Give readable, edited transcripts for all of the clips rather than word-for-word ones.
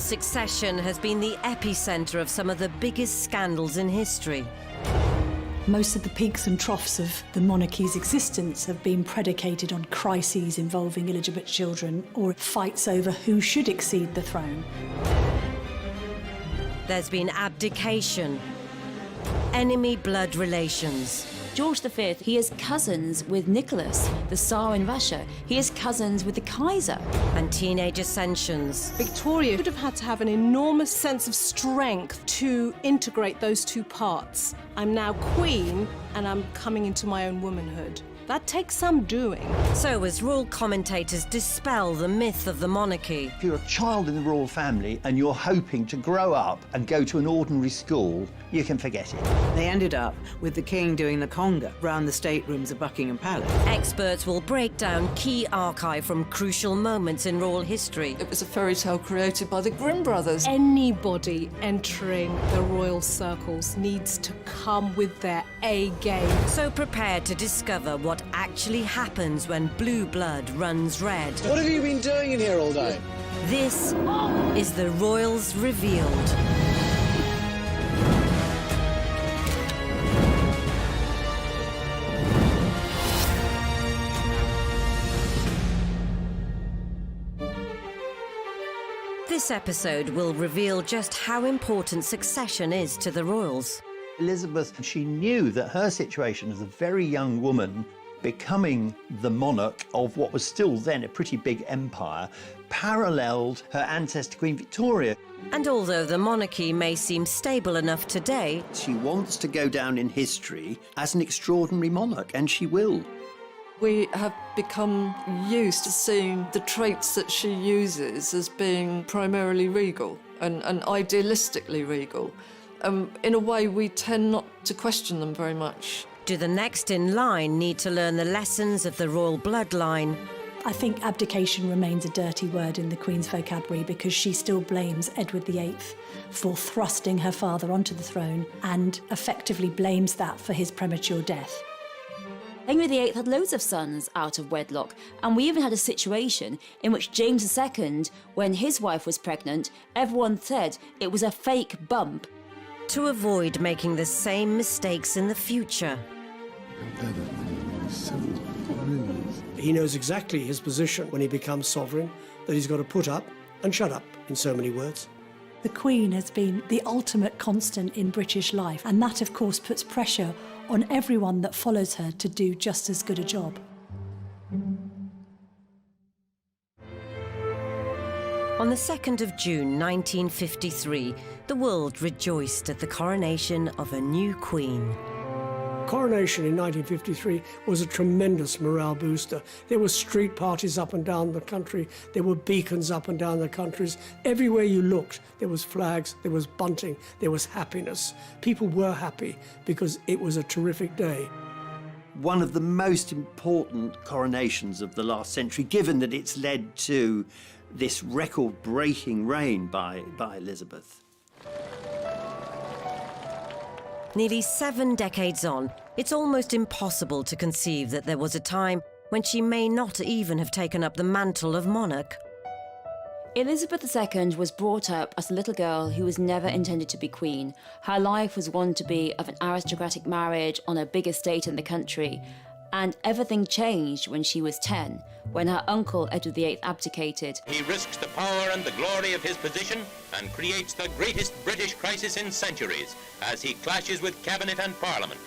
succession has been the epicenter of some of the biggest scandals in history. Most of the peaks and troughs of the monarchy's existence have been predicated on crises involving illegitimate children or fights over who should exceed the throne. There's been abdication, enemy blood relations. George V, he is cousins with Nicholas, the Tsar in Russia. He is cousins with the Kaiser. And teenage ascensions. Victoria would have had to have an enormous sense of strength to integrate those two parts. I'm now queen, and I'm coming into my own womanhood. That takes some doing. So as royal commentators dispel the myth of the monarchy. If you're a child in the royal family and you're hoping to grow up and go to an ordinary school, you can forget it. They ended up with the king doing the conga round the staterooms of Buckingham Palace. Experts will break down key archive from crucial moments in royal history. It was a fairy tale created by the Grimm brothers. Anybody entering the royal circles needs to come with their A game. So prepare to discover what actually happens when blue blood runs red. What have you been doing in here all day? This is the Royals Revealed. This episode will reveal just how important succession is to the royals. Elizabeth, she knew that her situation as a very young woman becoming the monarch of what was still then a pretty big empire paralleled her ancestor Queen Victoria. And although the monarchy may seem stable enough today, She wants to go down in history as an extraordinary monarch, and she will. We have become used to seeing the traits that she uses as being primarily regal and idealistically regal. In a way, we tend not to question them very much. do the next in line need to learn the lessons of the royal bloodline? I think abdication remains a dirty word in the Queen's vocabulary because she still blames Edward VIII for thrusting her father onto the throne and effectively blames that for his premature death. Henry VIII had loads of sons out of wedlock, and we even had a situation in which James II, when his wife was pregnant, everyone said it was a fake bump. To avoid making the same mistakes in the future. He knows exactly his position when he becomes sovereign, that he's got to put up and shut up, in so many words. The Queen has been the ultimate constant in British life, and that, of course, puts pressure on everyone that follows her to do just as good a job. On the 2nd of June 1953, the world rejoiced at the coronation of a new queen. Coronation in 1953 was a tremendous morale booster. There were street parties up and down the country. There were beacons up and down the countries. Everywhere you looked, there was flags, there was bunting, there was happiness. People were happy because it was a terrific day. One of the most important coronations of the last century, given that it's led to this record-breaking reign by Elizabeth. Nearly 7 decades on, it's almost impossible to conceive that there was a time when she may not even have taken up the mantle of monarch. Elizabeth II was brought up as a little girl who was never intended to be queen. Her life was one to be of an aristocratic marriage on a big estate in the country, and everything changed when she was 10, when her uncle Edward VIII abdicated. He risks the power and the glory of his position and creates the greatest British crisis in centuries as he clashes with cabinet and parliament.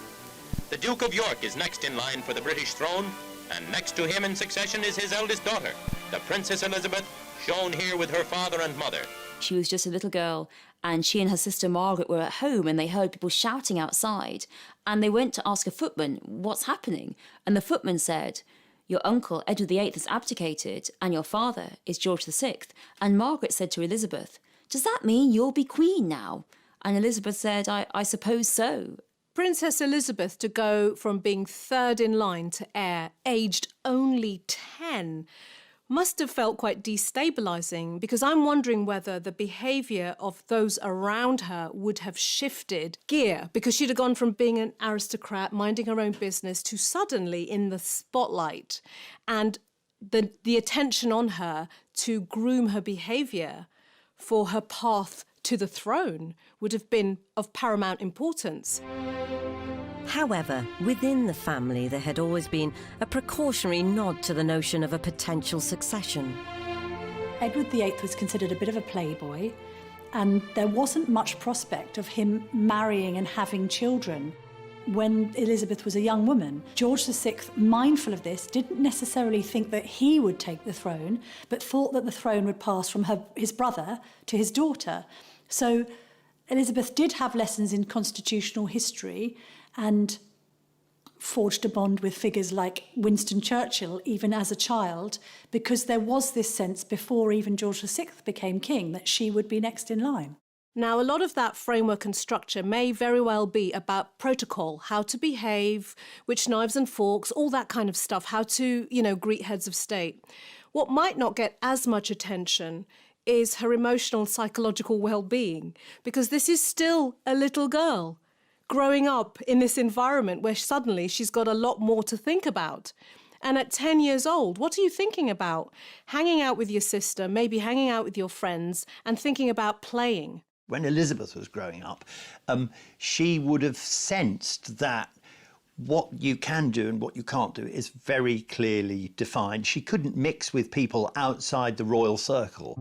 The Duke of York is next in line for the British throne, and next to him in succession is his eldest daughter, the Princess Elizabeth, shown here with her father and mother. She was just a little girl, and she and her sister Margaret were at home, and they heard people shouting outside, and they went to ask a footman, what's happening? And the footman said, your uncle Edward VIII has abdicated, and your father is George VI. And Margaret said to Elizabeth, does that mean you'll be queen now? And Elizabeth said, I suppose so. Princess Elizabeth to go from being third in line to heir, aged only 10, must have felt quite destabilising, because I'm wondering whether the behaviour of those around her would have shifted gear, because she'd have gone from being an aristocrat, minding her own business, to suddenly in the spotlight, and the attention on her to groom her behaviour for her path to the throne would have been of paramount importance. However, within the family there had always been a precautionary nod to the notion of a potential succession. Edward VIII was considered a bit of a playboy, and there wasn't much prospect of him marrying and having children when Elizabeth was a young woman. George VI, mindful of this, didn't necessarily think that he would take the throne, but thought that the throne would pass from his brother to his daughter. So Elizabeth did have lessons in constitutional history and forged a bond with figures like Winston Churchill, even as a child, because there was this sense before even George VI became king that she would be next in line. Now, a lot of that framework and structure may very well be about protocol, how to behave, which knives and forks, all that kind of stuff, how to, greet heads of state. What might not get as much attention is her emotional and psychological well-being, because this is still a little girl growing up in this environment where suddenly she's got a lot more to think about. And at 10 years old, what are you thinking about? Hanging out with your sister, maybe hanging out with your friends, and thinking about playing. When Elizabeth was growing up, she would have sensed that what you can do and what you can't do is very clearly defined. She couldn't mix with people outside the royal circle.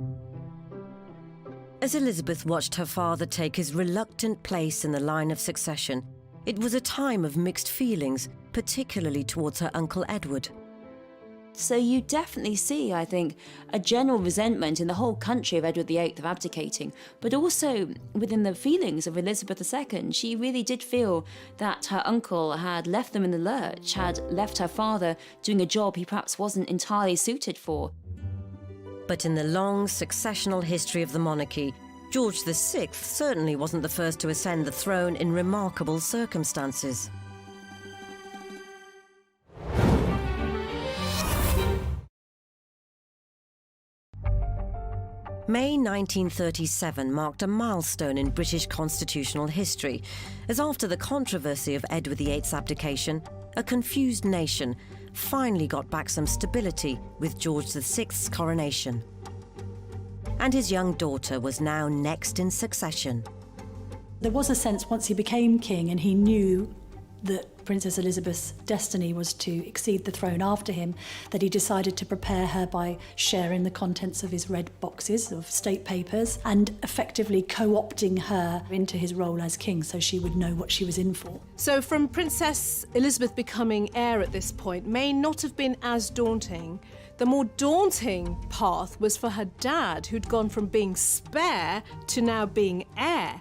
As Elizabeth watched her father take his reluctant place in the line of succession, it was a time of mixed feelings, particularly towards her uncle Edward. So you definitely see, I think, a general resentment in the whole country of Edward VIII of abdicating, but also within the feelings of Elizabeth II. She really did feel that her uncle had left them in the lurch, had left her father doing a job he perhaps wasn't entirely suited for. But in the long successional history of the monarchy, George VI certainly wasn't the first to ascend the throne in remarkable circumstances. May 1937 marked a milestone in British constitutional history, as after the controversy of Edward VIII's abdication, a confused nation finally got back some stability with George VI's coronation. And his young daughter was now next in succession. There was a sense once he became king and he knew that Princess Elizabeth's destiny was to exceed the throne after him, that he decided to prepare her by sharing the contents of his red boxes of state papers and effectively co-opting her into his role as king so she would know what she was in for. So from Princess Elizabeth becoming heir at this point may not have been as daunting. The more daunting path was for her dad, who'd gone from being spare to now being heir.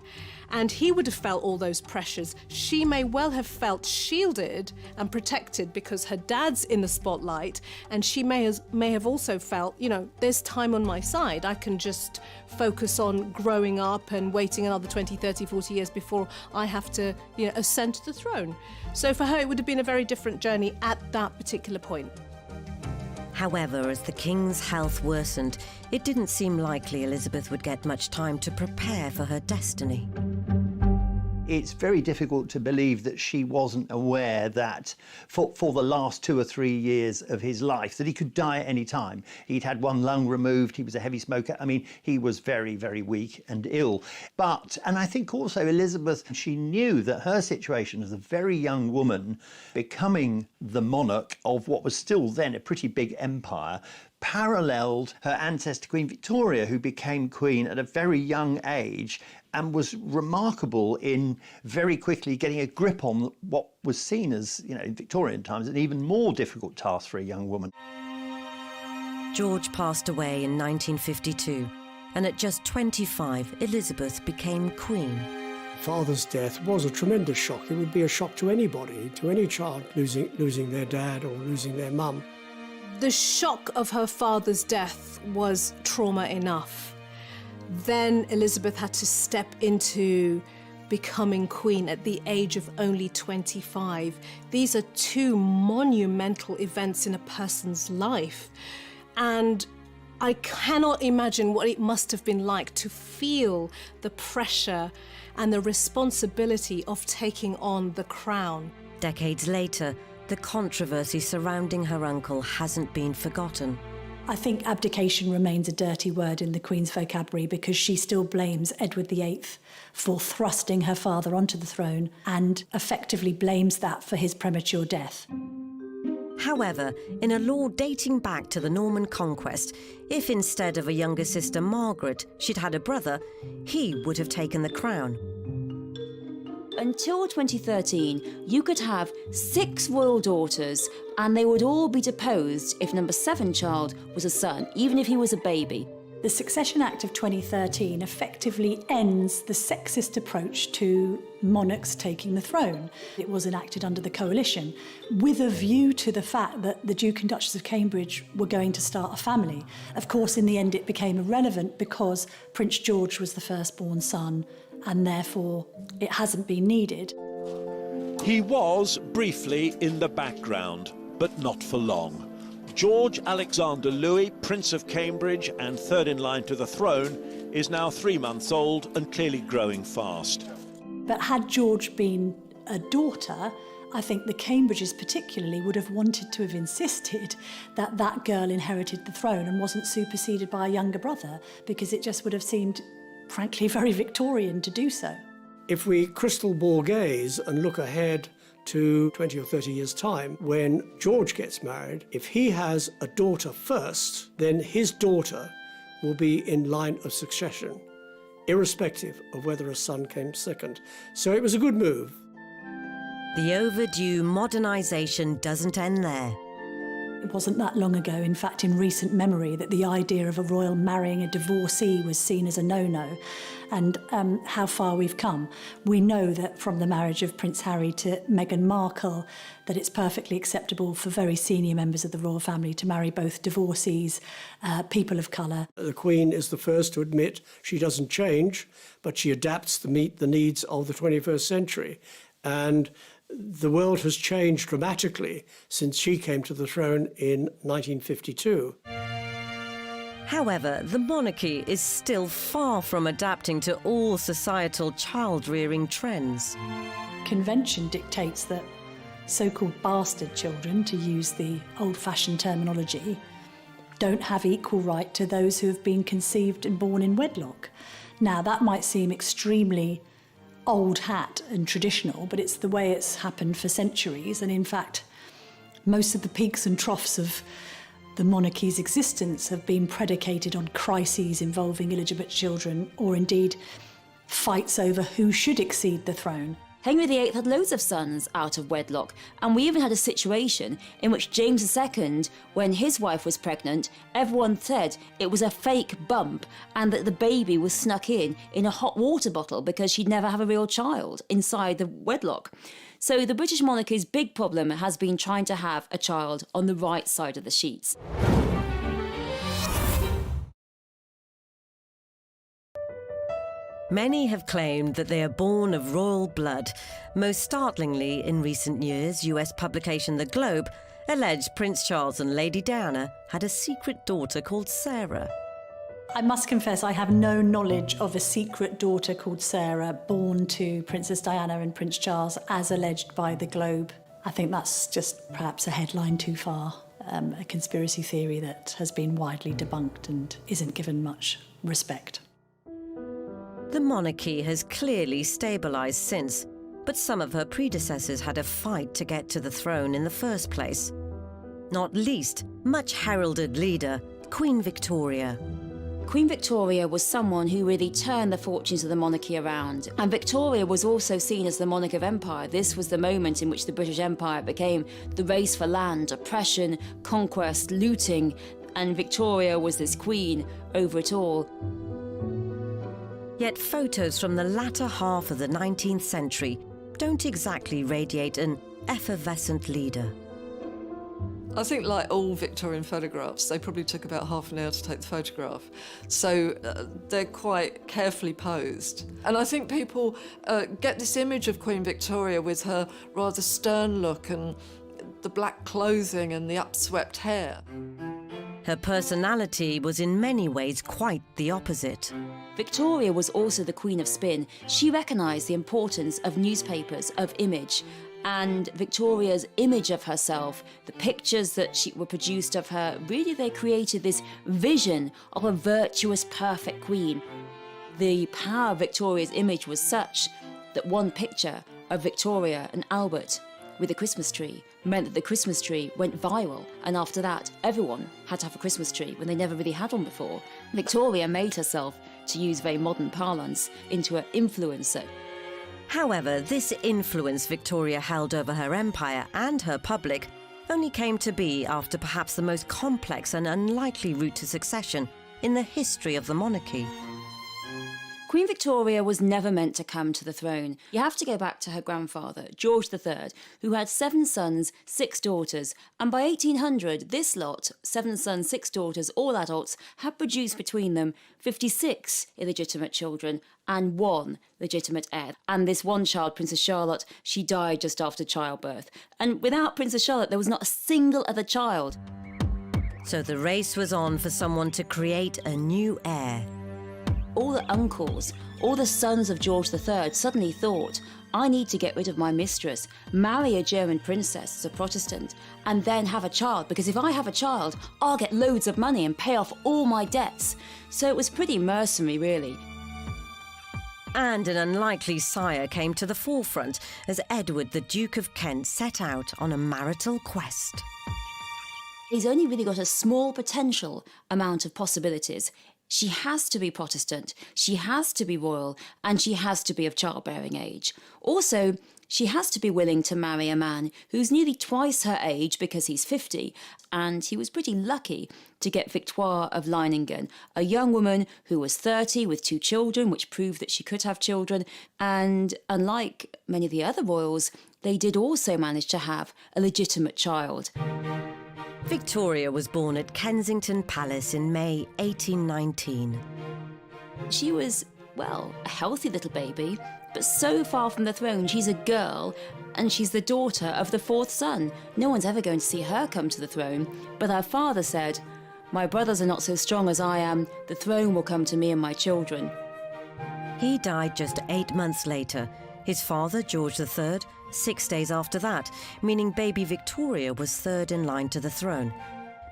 And he would have felt all those pressures. She may well have felt shielded and protected because her dad's in the spotlight, and she may have also felt, there's time on my side. I can just focus on growing up and waiting another 20, 30, 40 years before I have to, ascend to the throne. So for her, it would have been a very different journey at that particular point. However, as the king's health worsened, it didn't seem likely Elizabeth would get much time to prepare for her destiny. It's very difficult to believe that she wasn't aware that for the last 2 or 3 years of his life, that he could die at any time. He'd had one lung removed, he was a heavy smoker. I mean, he was very, very weak and ill. And I think also Elizabeth, she knew that her situation as a very young woman, becoming the monarch of what was still then a pretty big empire, paralleled her ancestor Queen Victoria, who became queen at a very young age and was remarkable in very quickly getting a grip on what was seen as, in Victorian times, an even more difficult task for a young woman. George passed away in 1952, and at just 25, Elizabeth became queen. Father's death was a tremendous shock. It would be a shock to anybody, to any child losing their dad or losing their mum. The shock of her father's death was trauma enough. Then Elizabeth had to step into becoming queen at the age of only 25. These are 2 monumental events in a person's life. And I cannot imagine what it must have been like to feel the pressure and the responsibility of taking on the crown. Decades later, the controversy surrounding her uncle hasn't been forgotten. I think abdication remains a dirty word in the Queen's vocabulary because she still blames Edward VIII for thrusting her father onto the throne and effectively blames that for his premature death. However, in a law dating back to the Norman conquest, if instead of a younger sister Margaret she'd had a brother, he would have taken the crown. Until 2013, you could have 6 royal daughters and they would all be deposed if number 7 child was a son, even if he was a baby. The Succession Act of 2013 effectively ends the sexist approach to monarchs taking the throne. It was enacted under the coalition with a view to the fact that the Duke and Duchess of Cambridge were going to start a family. Of course, in the end, it became irrelevant because Prince George was the firstborn son and therefore it hasn't been needed. He was briefly in the background, but not for long. George Alexander Louis, Prince of Cambridge and third in line to the throne, is now 3 months old and clearly growing fast. But had George been a daughter, I think the Cambridges particularly would have wanted to have insisted that that girl inherited the throne and wasn't superseded by a younger brother, because it just would have seemed, frankly, very Victorian to do so. If we crystal ball gaze and look ahead to 20 or 30 years' time, when George gets married, if he has a daughter first, then his daughter will be in line of succession, irrespective of whether a son came second. So it was a good move. The overdue modernisation doesn't end there. It wasn't that long ago, in fact, in recent memory, that the idea of a royal marrying a divorcee was seen as a no-no. And how far we've come. We know that from the marriage of Prince Harry to Meghan Markle, that it's perfectly acceptable for very senior members of the royal family to marry both divorcees, people of colour. The Queen is the first to admit she doesn't change, but she adapts to meet the needs of the 21st century. And the world has changed dramatically since she came to the throne in 1952. However, the monarchy is still far from adapting to all societal child-rearing trends. Convention dictates that so-called bastard children, to use the old-fashioned terminology, don't have equal right to those who have been conceived and born in wedlock. Now, that might seem extremely old hat and traditional, but it's the way it's happened for centuries. And in fact, most of the peaks and troughs of the monarchy's existence have been predicated on crises involving illegitimate children, or indeed fights over who should exceed the throne. Henry VIII had loads of sons out of wedlock, and we even had a situation in which James II, when his wife was pregnant, everyone said it was a fake bump and that the baby was snuck in a hot water bottle because she'd never have a real child inside the wedlock. So the British monarchy's big problem has been trying to have a child on the right side of the sheets. Many have claimed that they are born of royal blood. Most startlingly, in recent years, US publication The Globe alleged Prince Charles and Lady Diana had a secret daughter called Sarah. I must confess I have no knowledge of a secret daughter called Sarah born to Princess Diana and Prince Charles, as alleged by The Globe. I think that's just perhaps a headline too far, a conspiracy theory that has been widely debunked and isn't given much respect. The monarchy has clearly stabilised since, but some of her predecessors had a fight to get to the throne in the first place. Not least, much heralded leader, Queen Victoria. Queen Victoria was someone who really turned the fortunes of the monarchy around. And Victoria was also seen as the monarch of empire. This was the moment in which the British Empire became the race for land, oppression, conquest, looting, and Victoria was this queen over it all. Yet photos from the latter half of the 19th century don't exactly radiate an effervescent leader. I think, like all Victorian photographs, they probably took about half an hour to take the photograph. So they're quite carefully posed. And I think people get this image of Queen Victoria with her rather stern look and the black clothing and the upswept hair. Her personality was in many ways quite the opposite. Victoria was also the queen of spin. She recognised the importance of newspapers, of image, And Victoria's image of herself, the pictures that were produced of her, really they created this vision of a virtuous, perfect queen. The power of Victoria's image was such that one picture of Victoria and Albert with a Christmas tree meant that the Christmas tree went viral, and after that everyone had to have a Christmas tree when they never really had one before. Victoria made herself, to use very modern parlance, into an influencer. However, this influence Victoria held over her empire and her public only came to be after perhaps the most complex and unlikely route to succession in the history of the monarchy. Queen Victoria was never meant to come to the throne. You have to go back to her grandfather, George III, who had 7 sons, 6 daughters, and by 1800, this lot, 7 sons, 6 daughters, all adults, had produced between them 56 illegitimate children and 1 legitimate heir. And this one child, Princess Charlotte, she died just after childbirth. And without Princess Charlotte, there was not a single other child. So the race was on for someone to create a new heir. All the uncles, all the sons of George III suddenly thought, I need to get rid of my mistress, marry a German princess as a Protestant, and then have a child, because if I have a child, I'll get loads of money and pay off all my debts. So it was pretty mercenary, really. And an unlikely sire came to the forefront as Edward, the Duke of Kent, set out on a marital quest. He's only really got a small potential amount of possibilities. She has to be Protestant, she has to be royal, and she has to be of childbearing age. Also, she has to be willing to marry a man who's nearly twice her age because he's 50, and he was pretty lucky to get Victoire of Leiningen, a young woman who was 30 with 2 children, which proved that she could have children, and unlike many of the other royals, they did also manage to have a legitimate child. Victoria was born at Kensington Palace in May 1819. She was, well, a healthy little baby, but so far from the throne, she's a girl, and she's the daughter of the 4th son. No one's ever going to see her come to the throne, but her father said, my brothers are not so strong as I am, the throne will come to me and my children. He died just 8 months later. His father, George III, 6 days after that, meaning baby Victoria was 3rd in line to the throne.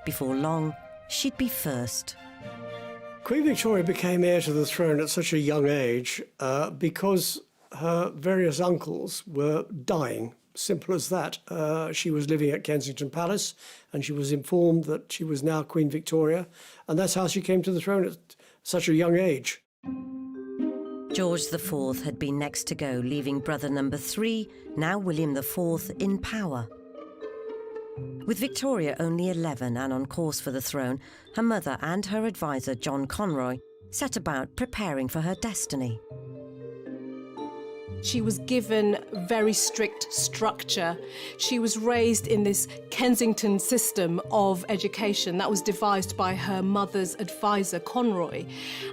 Before long, she'd be first. Queen Victoria became heir to the throne at such a young age because her various uncles were dying. Simple as that. She was living at Kensington Palace and she was informed that she was now Queen Victoria, and that's how she came to the throne at such a young age. George IV had been next to go, leaving brother number 3, now William IV, in power. With Victoria only 11 and on course for the throne, her mother and her advisor, John Conroy, set about preparing for her destiny. She was given very strict structure. She was raised in this Kensington system of education that was devised by her mother's advisor, Conroy.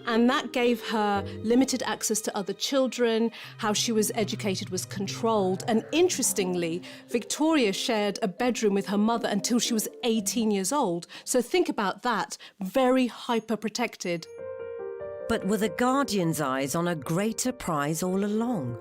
And that gave her limited access to other children. How she was educated was controlled. And interestingly, Victoria shared a bedroom with her mother until she was 18 years old. So think about that, very hyper-protected. But were the Guardian's eyes on a greater prize all along?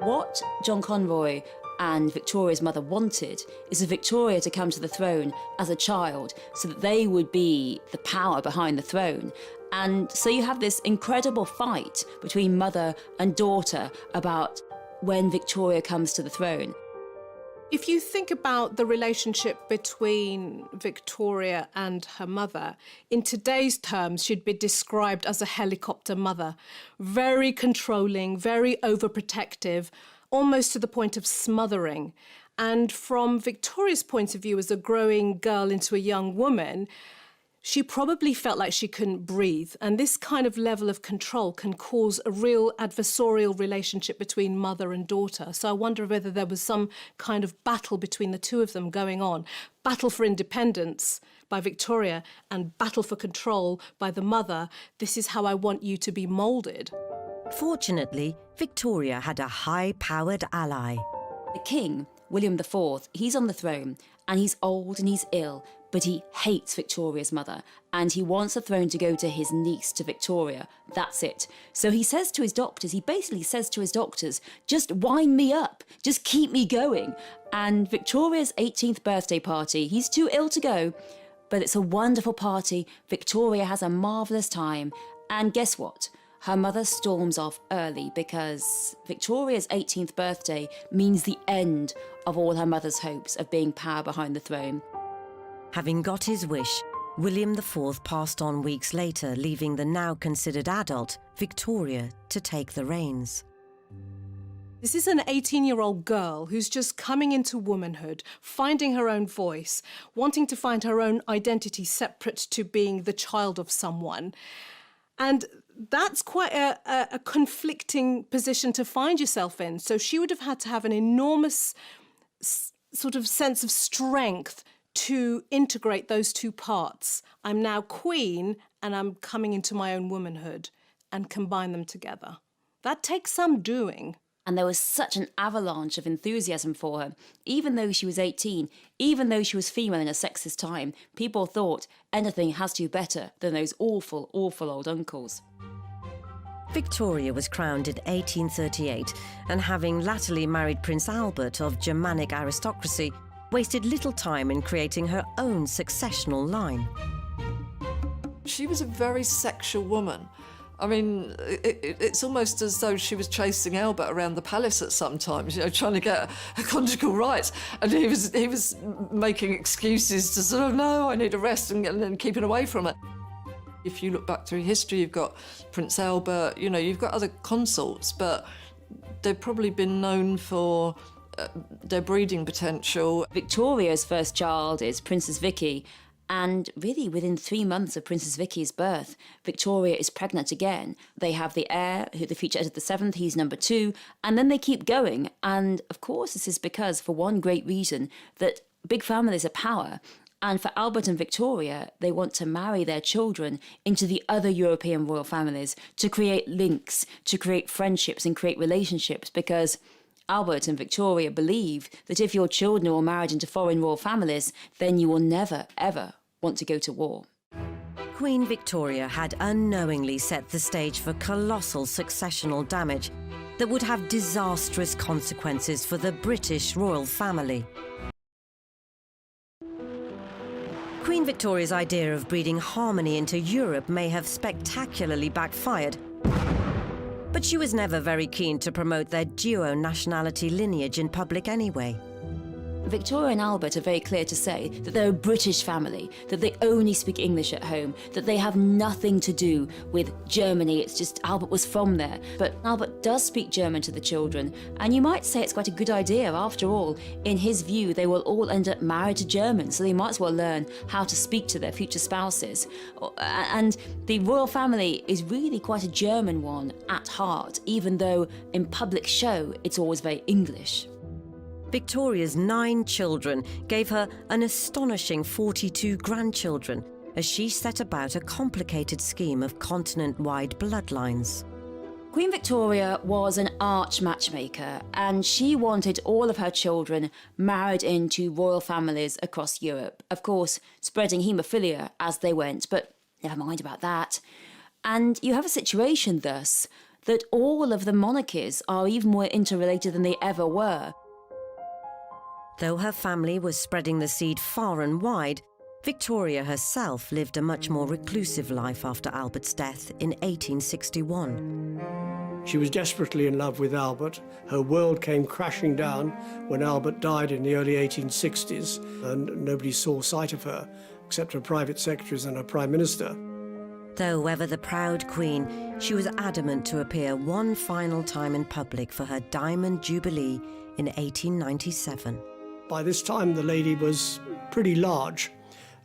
What John Conroy and Victoria's mother wanted is for Victoria to come to the throne as a child so that they would be the power behind the throne. And so you have this incredible fight between mother and daughter about when Victoria comes to the throne. If you think about the relationship between Victoria and her mother, in today's terms, she'd be described as a helicopter mother. Very controlling, very overprotective, almost to the point of smothering. And from Victoria's point of view as a growing girl into a young woman, she probably felt like she couldn't breathe. And this kind of level of control can cause a real adversarial relationship between mother and daughter. So I wonder whether there was some kind of battle between the two of them going on. Battle for independence by Victoria and battle for control by the mother. This is how I want you to be moulded. Fortunately, Victoria had a high-powered ally. The king, William IV, he's on the throne and he's old and he's ill, but he hates Victoria's mother, and he wants the throne to go to his niece, to Victoria. That's it. So he says to his doctors, he basically says to his doctors, just wind me up, just keep me going. And Victoria's 18th birthday party, he's too ill to go, but it's a wonderful party. Victoria has a marvellous time. And guess what? Her mother storms off early because Victoria's 18th birthday means the end of all her mother's hopes of being power behind the throne. Having got his wish, William IV passed on weeks later, leaving the now considered adult Victoria to take the reins. This is an 18-year-old girl who's just coming into womanhood, finding her own voice, wanting to find her own identity separate to being the child of someone. And that's quite a conflicting position to find yourself in. So she would have had to have an enormous sort of sense of strength to integrate those two parts. I'm now queen and I'm coming into my own womanhood, and combine them together. That takes some doing. And there was such an avalanche of enthusiasm for her. Even though she was 18, even though she was female in a sexist time, people thought anything has to be better than those awful, awful old uncles. Victoria was crowned in 1838, and having latterly married Prince Albert of Germanic aristocracy, wasted little time in creating her own successional line. She was a very sexual woman. I mean, it's almost as though she was chasing Albert around the palace at some times, you know, trying to get her conjugal rights. And he was making excuses to sort of, no, I need a rest, and keeping away from it. If you look back through history, you've got Prince Albert, you know, you've got other consorts, but they've probably been known for their breeding potential. Victoria's first child is Princess Vicky, and really within 3 months of Princess Vicky's birth, Victoria is pregnant again. They have the heir, who the future Edward VII, he's number 2, and then they keep going. And of course this is because, for one great reason, that big families are power. And for Albert and Victoria, they want to marry their children into the other European royal families to create links, to create friendships and create relationships, because Albert and Victoria believe that if your children are all married into foreign royal families, then you will never, ever want to go to war. Queen Victoria had unknowingly set the stage for colossal successional damage that would have disastrous consequences for the British royal family. Queen Victoria's idea of breeding harmony into Europe may have spectacularly backfired, but she was never very keen to promote their duo-nationality lineage in public anyway. Victoria and Albert are very clear to say that they're a British family, that they only speak English at home, that they have nothing to do with Germany. It's just Albert was from there. But Albert does speak German to the children, and you might say it's quite a good idea. After all, in his view, they will all end up married to Germans, so they might as well learn how to speak to their future spouses. And the royal family is really quite a German one at heart, even though in public show it's always very English. Victoria's 9 children gave her an astonishing 42 grandchildren as she set about a complicated scheme of continent-wide bloodlines. Queen Victoria was an arch matchmaker, and she wanted all of her children married into royal families across Europe, of course spreading haemophilia as they went, but never mind about that. And you have a situation thus that all of the monarchies are even more interrelated than they ever were. Though her family was spreading the seed far and wide, Victoria herself lived a much more reclusive life after Albert's death in 1861. She was desperately in love with Albert. Her world came crashing down when Albert died in the early 1860s, and nobody saw sight of her except her private secretaries and her prime minister. Though ever the proud queen, she was adamant to appear one final time in public for her Diamond Jubilee in 1897. By this time, the lady was pretty large,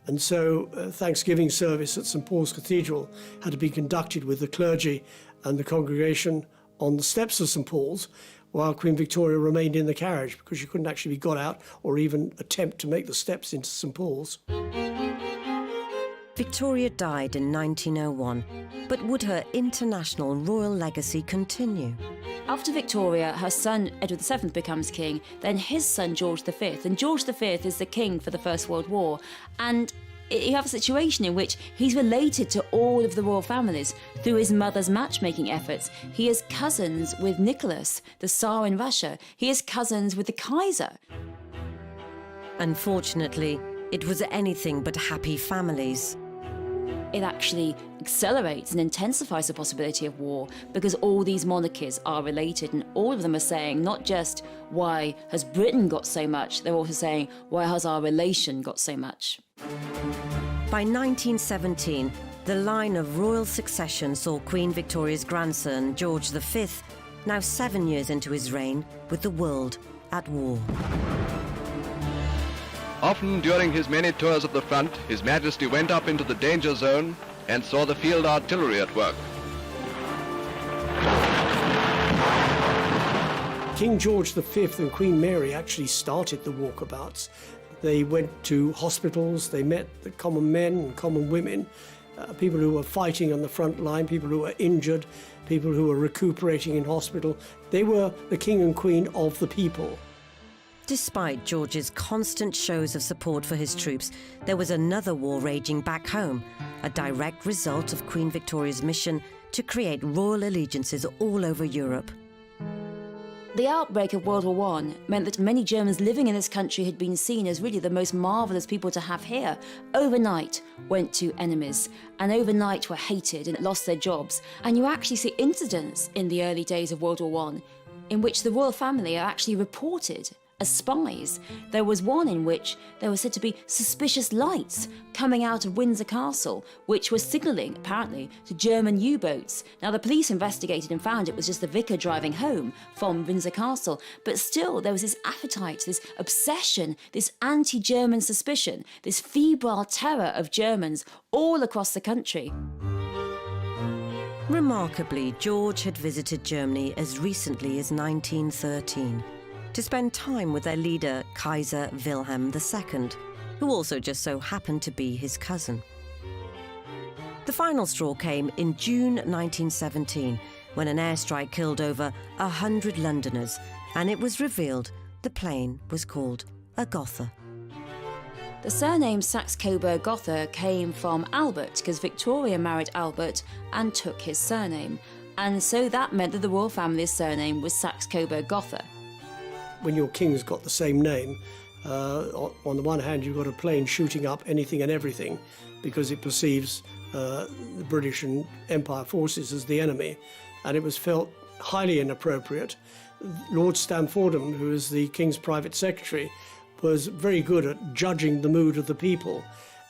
and so Thanksgiving service at St. Paul's Cathedral had to be conducted with the clergy and the congregation on the steps of St. Paul's, while Queen Victoria remained in the carriage because she couldn't actually be got out or even attempt to make the steps into St. Paul's. Victoria died in 1901, but would her international royal legacy continue? After Victoria, her son Edward VII becomes king, then his son George V, and George V is the king for the First World War. And you have a situation in which he's related to all of the royal families through his mother's matchmaking efforts. He is cousins with Nicholas, the Tsar in Russia. He is cousins with the Kaiser. Unfortunately, it was anything but happy families. It actually accelerates and intensifies the possibility of war because all these monarchies are related and all of them are saying not just why has Britain got so much, they're also saying why has our relation got so much. By 1917, the line of royal succession saw Queen Victoria's grandson, George V, now 7 years into his reign, with the world at war. Often during his many tours of the front, His Majesty went up into the danger zone and saw the field artillery at work. King George V and Queen Mary actually started the walkabouts. They went to hospitals, they met the common men and common women, people who were fighting on the front line, people who were injured, people who were recuperating in hospital. They were the king and queen of the people. Despite George's constant shows of support for his troops, there was another war raging back home, a direct result of Queen Victoria's mission to create royal allegiances all over Europe. The outbreak of World War I meant that many Germans living in this country had been seen as really the most marvellous people to have here. Overnight went to enemies, and overnight were hated and lost their jobs. And you actually see incidents in the early days of World War I in which the royal family are actually reported as spies. There was one in which there were said to be suspicious lights coming out of Windsor Castle, which was signalling, apparently, to German U-boats. Now, the police investigated and found it was just the vicar driving home from Windsor Castle, but still there was this appetite, this obsession, this anti-German suspicion, this febrile terror of Germans all across the country. Remarkably, George had visited Germany as recently as 1913. To spend time with their leader, Kaiser Wilhelm II, who also just so happened to be his cousin. The final straw came in June 1917, when an airstrike killed over 100 Londoners, and it was revealed the plane was called a Gotha. The surname Saxe-Coburg-Gotha came from Albert, because Victoria married Albert and took his surname. And so that meant that the royal family's surname was Saxe-Coburg-Gotha. When your king's got the same name, on the one hand you've got a plane shooting up anything and everything because it perceives the British and Empire forces as the enemy, and it was felt highly inappropriate. Lord Stamfordham, who is the king's private secretary, was very good at judging the mood of the people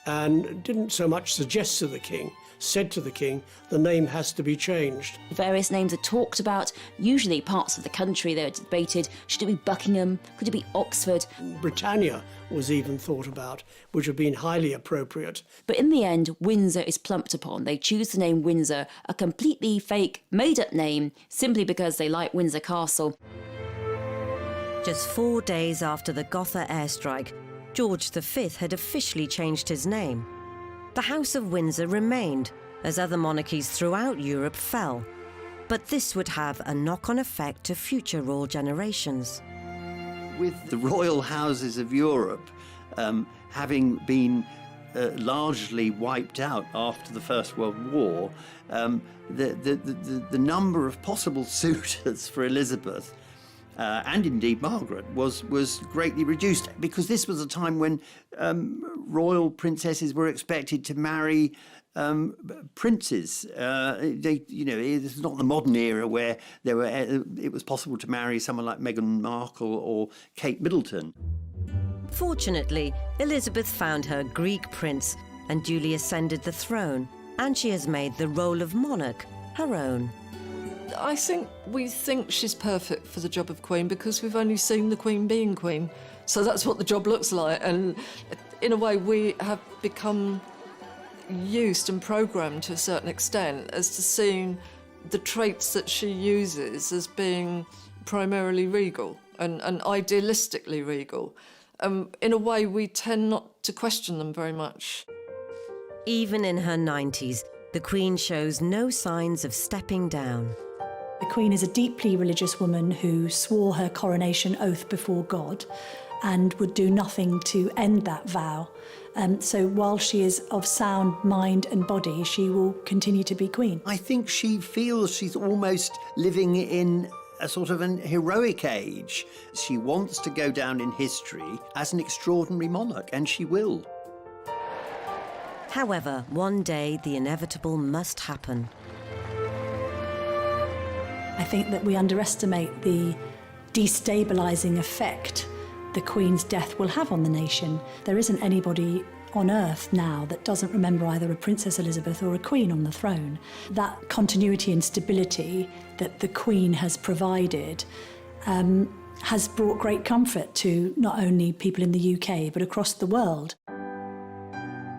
and didn't so much suggest to the king, said to the king, the name has to be changed. Various names are talked about, usually parts of the country. They're debated. Should it be Buckingham? Could it be Oxford? Britannia was even thought about, which would have been highly appropriate. But in the end, Windsor is plumped upon. They choose the name Windsor, a completely fake, made-up name, simply because they like Windsor Castle. Just 4 days after the Gotha airstrike, George V had officially changed his name. The House of Windsor remained, as other monarchies throughout Europe fell. But this would have a knock-on effect to future royal generations. With the royal houses of Europe having been largely wiped out after the First World War, the number of possible suitors for Elizabeth and indeed Margaret was greatly reduced, because this was a time when royal princesses were expected to marry princes. This is not the modern era where it was possible to marry someone like Meghan Markle or Kate Middleton. Fortunately, Elizabeth found her Greek prince and duly ascended the throne, and she has made the role of monarch her own. I think we think she's perfect for the job of Queen because we've only seen the Queen being Queen. So that's what the job looks like. And in a way, we have become used and programmed to a certain extent as to seeing the traits that she uses as being primarily regal and idealistically regal. In a way, we tend not to question them very much. Even in her 90s, the Queen shows no signs of stepping down. The Queen is a deeply religious woman who swore her coronation oath before God and would do nothing to end that vow. So while she is of sound mind and body, she will continue to be Queen. I think she feels she's almost living in a sort of an heroic age. She wants to go down in history as an extraordinary monarch, and she will. However, one day the inevitable must happen. I think that we underestimate the destabilising effect the Queen's death will have on the nation. There isn't anybody on earth now that doesn't remember either a Princess Elizabeth or a Queen on the throne. That continuity and stability that the Queen has provided has brought great comfort to not only people in the UK but across the world.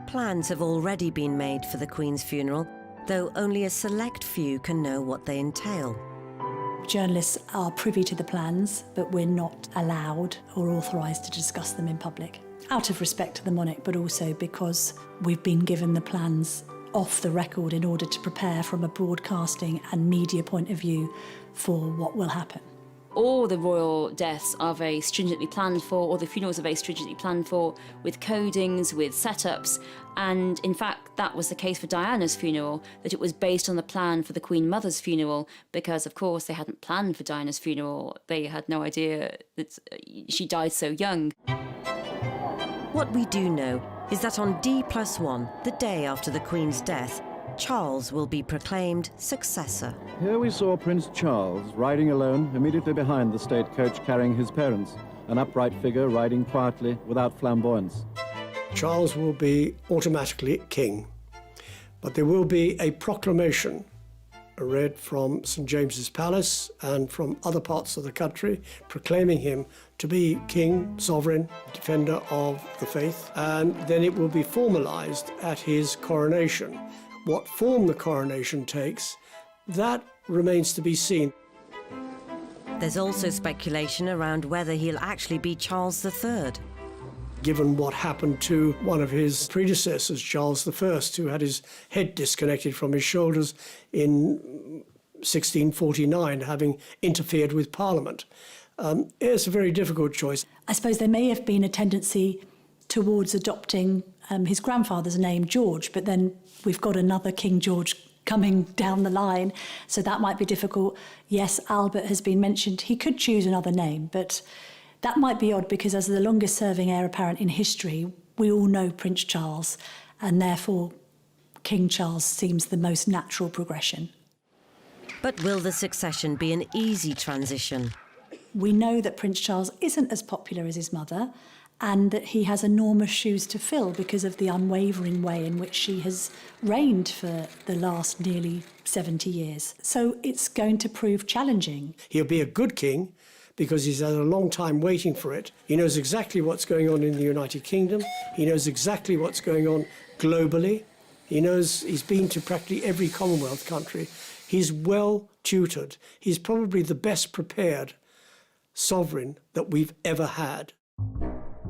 Plans have already been made for the Queen's funeral, though only a select few can know what they entail. Journalists are privy to the plans, but we're not allowed or authorised to discuss them in public, out of respect to the monarch, but also because we've been given the plans off the record in order to prepare from a broadcasting and media point of view for what will happen. All the royal deaths are very stringently planned for, or the funerals are very stringently planned for, with codings, with setups. And in fact, that was the case for Diana's funeral, that it was based on the plan for the Queen Mother's funeral, because of course they hadn't planned for Diana's funeral. They had no idea that she died so young. What we do know is that on D+1, the day after the Queen's death, Charles will be proclaimed successor. Here we saw Prince Charles riding alone immediately behind the state coach carrying his parents, an upright figure riding quietly without flamboyance. Charles will be automatically king, but there will be a proclamation read from St James's Palace and from other parts of the country proclaiming him to be king, sovereign, defender of the faith, and then it will be formalised at his coronation. What form the coronation takes, that remains to be seen. There's also speculation around whether he'll actually be Charles III. Given what happened to one of his predecessors, Charles I, who had his head disconnected from his shoulders in 1649, having interfered with Parliament. It's a very difficult choice. I suppose there may have been a tendency towards adopting his grandfather's name, George, but then we've got another King George coming down the line, so that might be difficult. Yes, Albert has been mentioned. He could choose another name, but that might be odd because as the longest-serving heir apparent in history, we all know Prince Charles, and therefore King Charles seems the most natural progression. But will the succession be an easy transition? We know that Prince Charles isn't as popular as his mother, and that he has enormous shoes to fill because of the unwavering way in which she has reigned for the last nearly 70 years. So it's going to prove challenging. He'll be a good king because he's had a long time waiting for it. He knows exactly what's going on in the United Kingdom. He knows exactly what's going on globally. He knows he's been to practically every Commonwealth country. He's well tutored. He's probably the best prepared sovereign that we've ever had.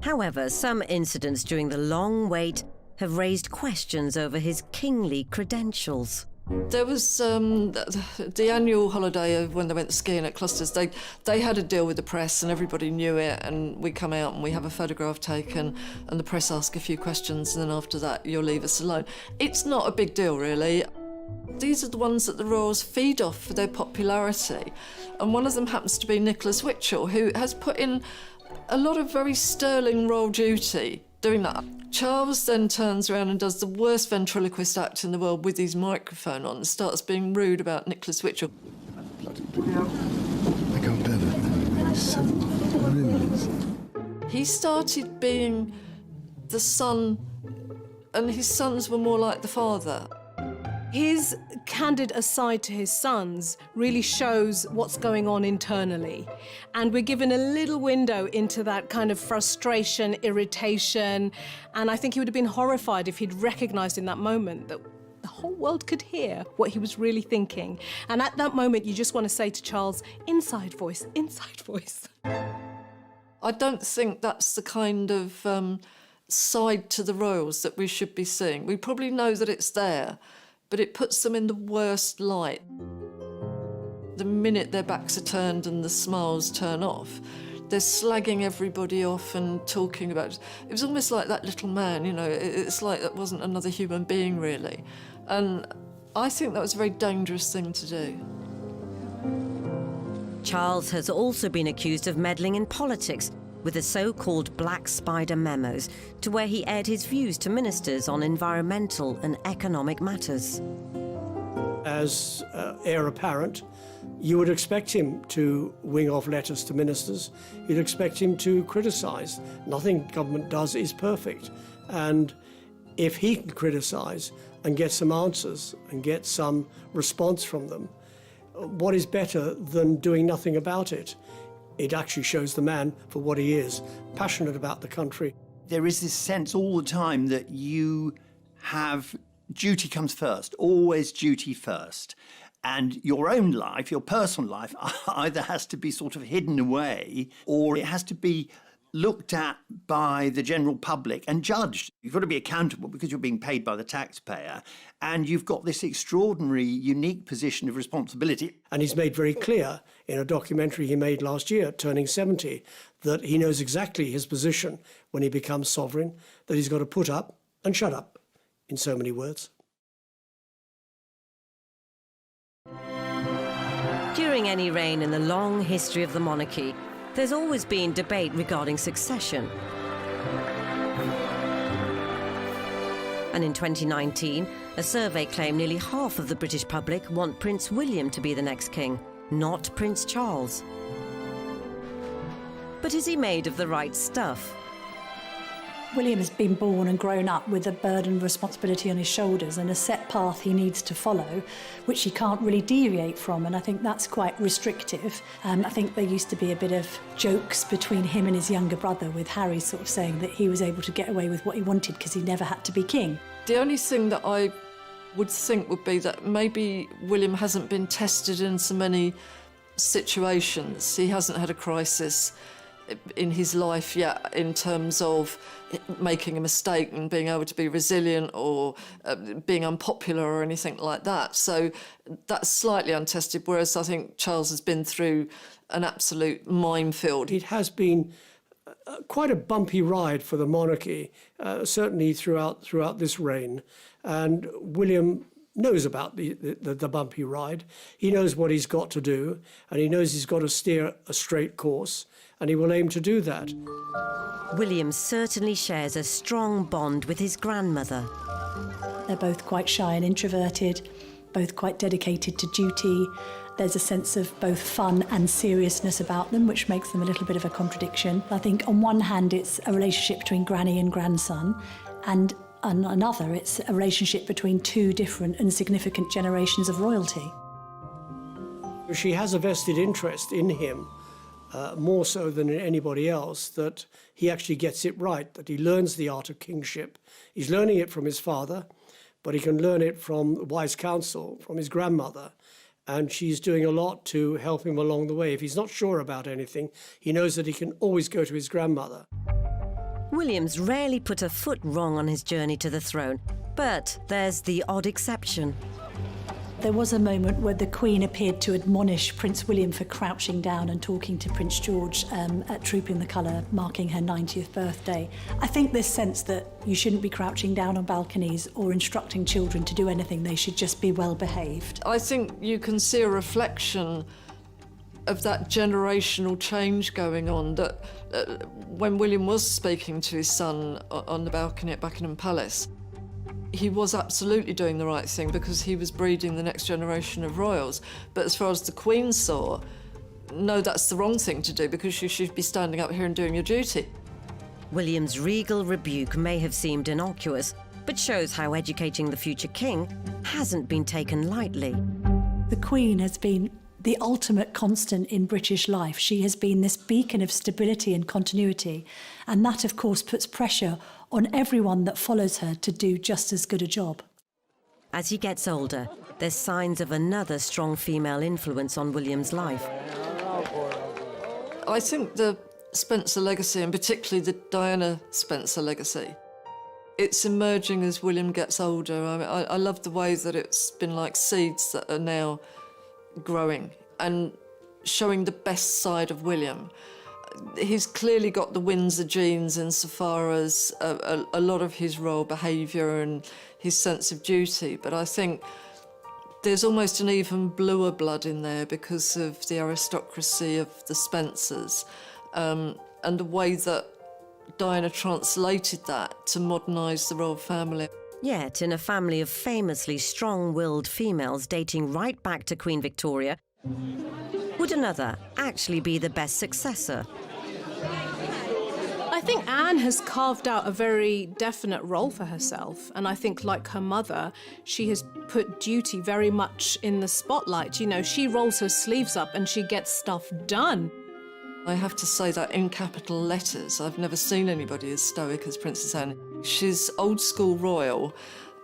However, some incidents during the long wait have raised questions over his kingly credentials. There was the annual holiday of when they went skiing at Clusters. They had a deal with the press and everybody knew it, and we come out and we have a photograph taken and the press ask a few questions and then after that you'll leave us alone. It's not a big deal really. These are the ones that the royals feed off for their popularity, and one of them happens to be Nicholas Witchell, who has put in a lot of very sterling royal duty doing that. Charles then turns around and does the worst ventriloquist act in the world with his microphone on and starts being rude about Nicholas Witchell. I can't bear that. He's so brilliant. He started being the son, and his sons were more like the father. His candid aside to his sons really shows what's going on internally. And we're given a little window into that kind of frustration, irritation. And I think he would have been horrified if he'd recognised in that moment that the whole world could hear what he was really thinking. And at that moment, you just want to say to Charles, inside voice, inside voice. I don't think that's the kind of side to the royals that we should be seeing. We probably know that it's there, but it puts them in the worst light. The minute their backs are turned and the smiles turn off, they're slagging everybody off and talking about it. It was almost like that little man, you know, it's like that wasn't another human being, really. And I think that was a very dangerous thing to do. Charles has also been accused of meddling in politics with the so-called Black Spider memos, to where he aired his views to ministers on environmental and economic matters. As heir apparent, you would expect him to wing off letters to ministers. You'd expect him to criticise. Nothing government does is perfect. And if he can criticise and get some answers and get some response from them, what is better than doing nothing about it? It actually shows the man for what he is, passionate about the country. There is this sense all the time that you have duty comes first, always duty first. And your own life, your personal life, either has to be sort of hidden away or it has to be looked at by the general public and judged. You've got to be accountable because you're being paid by the taxpayer, and you've got this extraordinary, unique position of responsibility. And he's made very clear in a documentary he made last year, Turning 70, that he knows exactly his position when he becomes sovereign, that he's got to put up and shut up, in so many words. During any reign in the long history of the monarchy, there's always been debate regarding succession. And in 2019, a survey claimed nearly half of the British public want Prince William to be the next king, not Prince Charles. But is he made of the right stuff? William has been born and grown up with a burden of responsibility on his shoulders and a set path he needs to follow, which he can't really deviate from, and I think that's quite restrictive. I think there used to be a bit of jokes between him and his younger brother, with Harry sort of saying that he was able to get away with what he wanted because he never had to be king. The only thing that I would think would be that maybe William hasn't been tested in so many situations. He hasn't had a crisis in his life yet in terms of making a mistake and being able to be resilient or being unpopular or anything like that. So that's slightly untested, whereas I think Charles has been through an absolute minefield. It has been quite a bumpy ride for the monarchy, certainly throughout this reign. And William knows about the bumpy ride. He knows what he's got to do, and he knows he's got to steer a straight course, and he will aim to do that. William certainly shares a strong bond with his grandmother. They're both quite shy and introverted, both quite dedicated to duty. There's a sense of both fun and seriousness about them, which makes them a little bit of a contradiction. I think on one hand it's a relationship between granny and grandson, and on another it's a relationship between two different and significant generations of royalty. She has a vested interest in him, more so than in anybody else, that he actually gets it right, that he learns the art of kingship. He's learning it from his father, but he can learn it from wise counsel, from his grandmother. And she's doing a lot to help him along the way. If he's not sure about anything, he knows that he can always go to his grandmother. William's rarely put a foot wrong on his journey to the throne, but there's the odd exception. There was a moment where the Queen appeared to admonish Prince William for crouching down and talking to Prince George at Trooping the Colour, marking her 90th birthday. I think this sense that you shouldn't be crouching down on balconies or instructing children to do anything, they should just be well behaved. I think you can see a reflection of that generational change going on, that when William was speaking to his son on the balcony at Buckingham Palace, he was absolutely doing the right thing because he was breeding the next generation of royals. But as far as the Queen saw, no, that's the wrong thing to do because you should be standing up here and doing your duty. William's regal rebuke may have seemed innocuous, but shows how educating the future king hasn't been taken lightly. The Queen has been the ultimate constant in British life. She has been this beacon of stability and continuity, and that, of course, puts pressure on everyone that follows her to do just as good a job. As he gets older, there's signs of another strong female influence on William's life. I think the Spencer legacy, and particularly the Diana Spencer legacy. It's emerging as William gets older. I love the way that it's been like seeds that are now growing and showing the best side of William. He's clearly got the Windsor genes insofar as a lot of his royal behaviour and his sense of duty, but I think there's almost an even bluer blood in there because of the aristocracy of the Spencers, and the way that Diana translated that to modernise the royal family. Yet, in a family of famously strong-willed females dating right back to Queen Victoria, would another actually be the best successor? I think Anne has carved out a very definite role for herself, and I think, like her mother, she has put duty very much in the spotlight. You know, she rolls her sleeves up and she gets stuff done. I have to say that in capital letters, I've never seen anybody as stoic as Princess Anne. She's old school royal,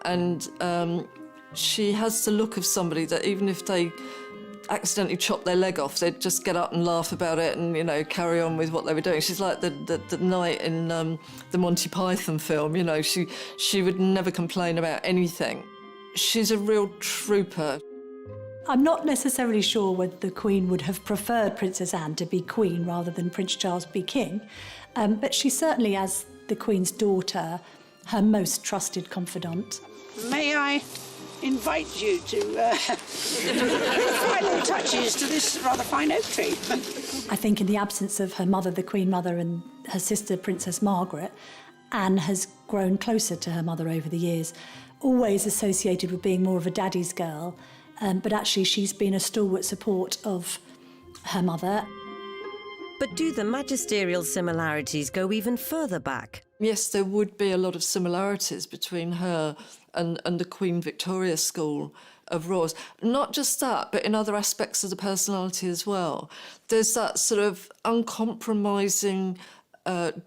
and she has the look of somebody that even if they accidentally chop their leg off, they'd just get up and laugh about it and, you know, carry on with what they were doing. She's like the knight in the Monty Python film, you know, she would never complain about anything. She's a real trooper. I'm not necessarily sure whether the Queen would have preferred Princess Anne to be Queen rather than Prince Charles be King, but she certainly, as the Queen's daughter, her most trusted confidant. May I invite you to final touches to this rather fine oak tree? I think in the absence of her mother, the Queen Mother, and her sister, Princess Margaret, Anne has grown closer to her mother over the years, always associated with being more of a daddy's girl, but actually she's been a stalwart support of her mother. But do the magisterial similarities go even further back? Yes, there would be a lot of similarities between her and the Queen Victoria school of royals. Not just that, but in other aspects of the personality as well. There's that sort of uncompromising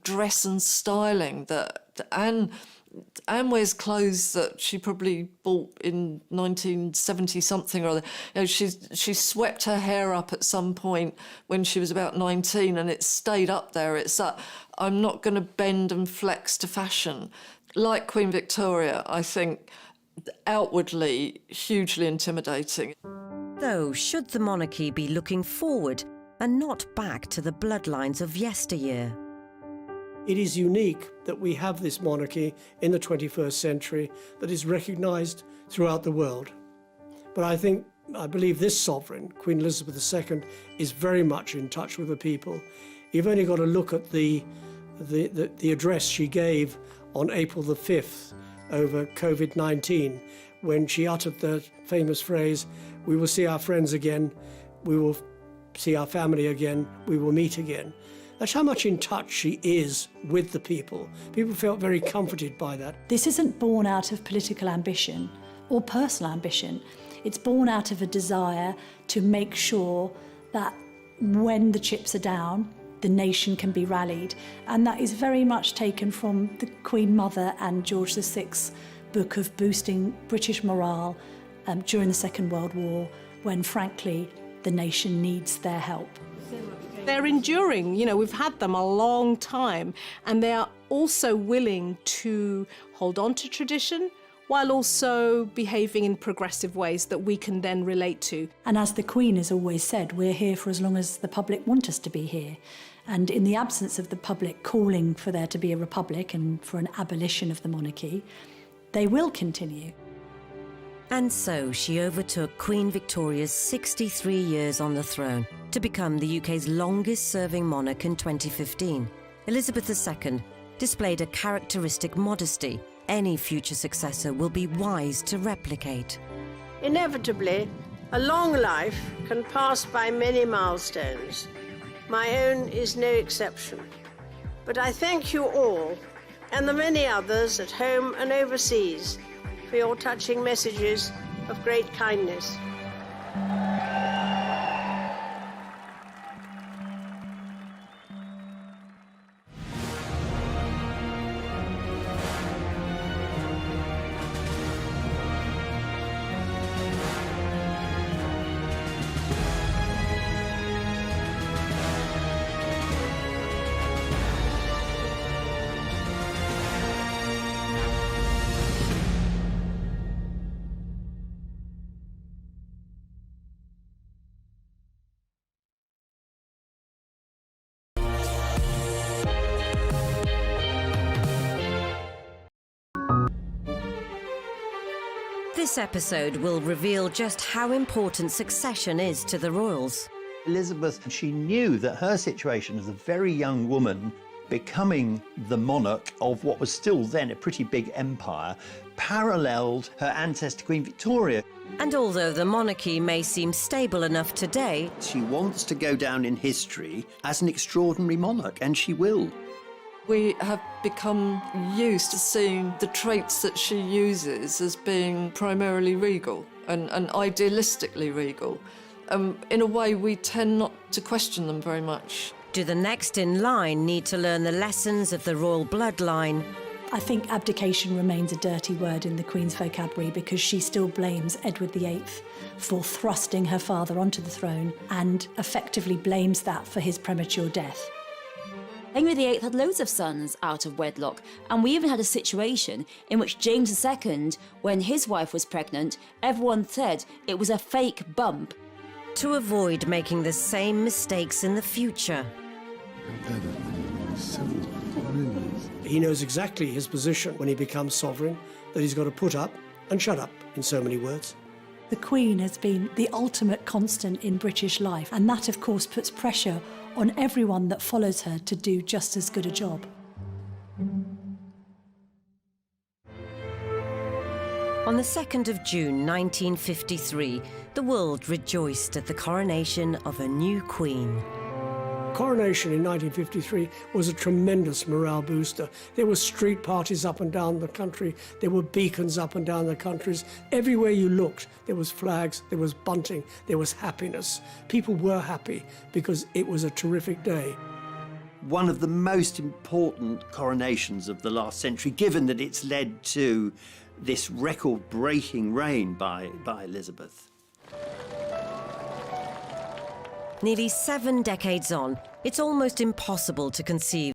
dress and styling that Anne wears clothes that she probably bought in 1970-something or other. You know, she swept her hair up at some point when she was about 19 and it stayed up there. It's that I'm not going to bend and flex to fashion. Like Queen Victoria, I think, outwardly hugely intimidating. Though, should the monarchy be looking forward and not back to the bloodlines of yesteryear? It is unique that we have this monarchy in the 21st century that is recognised throughout the world. But I believe this sovereign, Queen Elizabeth II, is very much in touch with the people. You've only got to look at the address she gave on April the 5th over COVID-19, when she uttered the famous phrase, "We will see our friends again, we will see our family again, we will meet again." That's how much in touch she is with the people. People felt very comforted by that. This isn't born out of political ambition or personal ambition. It's born out of a desire to make sure that when the chips are down, the nation can be rallied. And that is very much taken from the Queen Mother and George VI's book of boosting British morale during the Second World War, when, frankly, the nation needs their help. They're enduring, you know, we've had them a long time, and they are also willing to hold on to tradition while also behaving in progressive ways that we can then relate to. And as the Queen has always said, we're here for as long as the public want us to be here. And in the absence of the public calling for there to be a republic and for an abolition of the monarchy, they will continue. And so she overtook Queen Victoria's 63 years on the throne to become the UK's longest-serving monarch in 2015. Elizabeth II displayed a characteristic modesty any future successor will be wise to replicate. Inevitably, a long life can pass by many milestones. My own is no exception. But I thank you all, and the many others at home and overseas, for your touching messages of great kindness. This episode will reveal just how important succession is to the royals. Elizabeth, she knew that her situation as a very young woman becoming the monarch of what was still then a pretty big empire paralleled her ancestor Queen Victoria. And although the monarchy may seem stable enough today, she wants to go down in history as an extraordinary monarch, and she will. We have become used to seeing the traits that she uses as being primarily regal and idealistically regal. In a way, we tend not to question them very much. Do the next in line need to learn the lessons of the royal bloodline? I think abdication remains a dirty word in the Queen's vocabulary because she still blames Edward VIII for thrusting her father onto the throne and effectively blames that for his premature death. Henry VIII had loads of sons out of wedlock, and we even had a situation in which James II, when his wife was pregnant, everyone said it was a fake bump. To avoid making the same mistakes in the future. He knows exactly his position when he becomes sovereign, that he's got to put up and shut up, in so many words. The Queen has been the ultimate constant in British life, and that, of course, puts pressure on everyone that follows her to do just as good a job. On the 2nd of June 1953, the world rejoiced at the coronation of a new queen. Coronation in 1953 was a tremendous morale booster. There were street parties up and down the country. There were beacons up and down the countries. Everywhere you looked, there was flags, there was bunting, there was happiness. People were happy because it was a terrific day. One of the most important coronations of the last century, given that it's led to this record-breaking reign by Elizabeth. Nearly 7 decades on, it's almost impossible to conceive